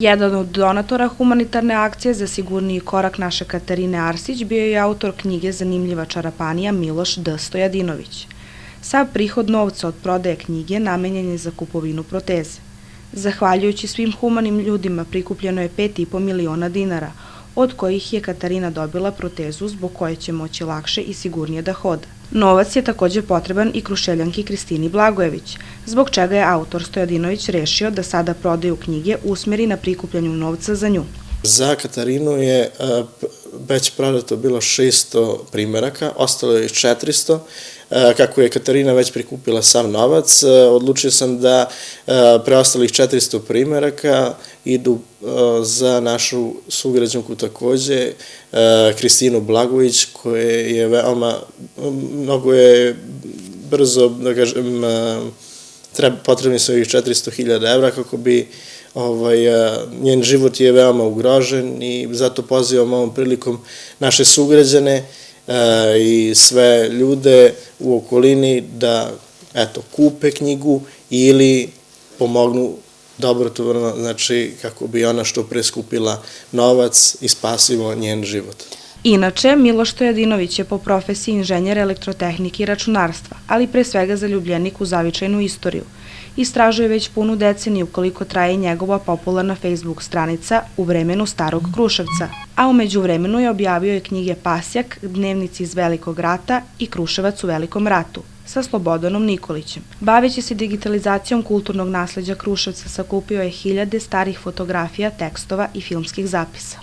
Jedan od donatora humanitarne akcije za sigurniji korak naše Katarine Arsić bio je autor knjige Zanimljiva čarapanija Miloš D. Stojadinović. Sav prihod novca od prodaje knjige namenjen je za kupovinu proteze. Zahvaljujući svim humanim ljudima prikupljeno je 5,5 miliona dinara, od kojih je Katarina dobila protezu zbog koje će moći lakše i sigurnije da hoda. Novac je takođe potreban i Kruševljanki Kristini Blagojević, zbog čega je autor Stojadinović rešio da sada prodaju knjige usmeri na prikupljanju novca za nju. Za Katarinu je već prodato bilo 600 primeraka, ostalo je 400. Kako je Katarina već prikupila sav novac, odlučio sam da preostalih 400 primeraka idu za našu sugrađanku takođe, Kristinu Blagojević, koja je mnogo je brzo, da kažem, potrebni su ovih 400.000 evra kako bi njen život je veoma ugrožen i zato pozivam ovom prilikom naše sugrađane i sve ljude u okolini da kupe knjigu ili pomognu dobrotvorno, znači kako bi ona što pre skupila novac i spasimo njen život. Inače, Miloš Stojadinović je po profesiji inženjer elektrotehnike i računarstva, ali pre svega zaljubljenik u zavičajnu istoriju. Istražuje već punu deceniju koliko traje njegova popularna Facebook stranica U vremenu starog Kruševca, a u međuvremenu je objavio i knjige Pasjak, Dnevnici iz Velikog rata i Kruševac u Velikom ratu sa Slobodanom Nikolićem. Baveći se digitalizacijom kulturnog nasleđa Kruševca, sakupio je hiljade starih fotografija, tekstova i filmskih zapisa.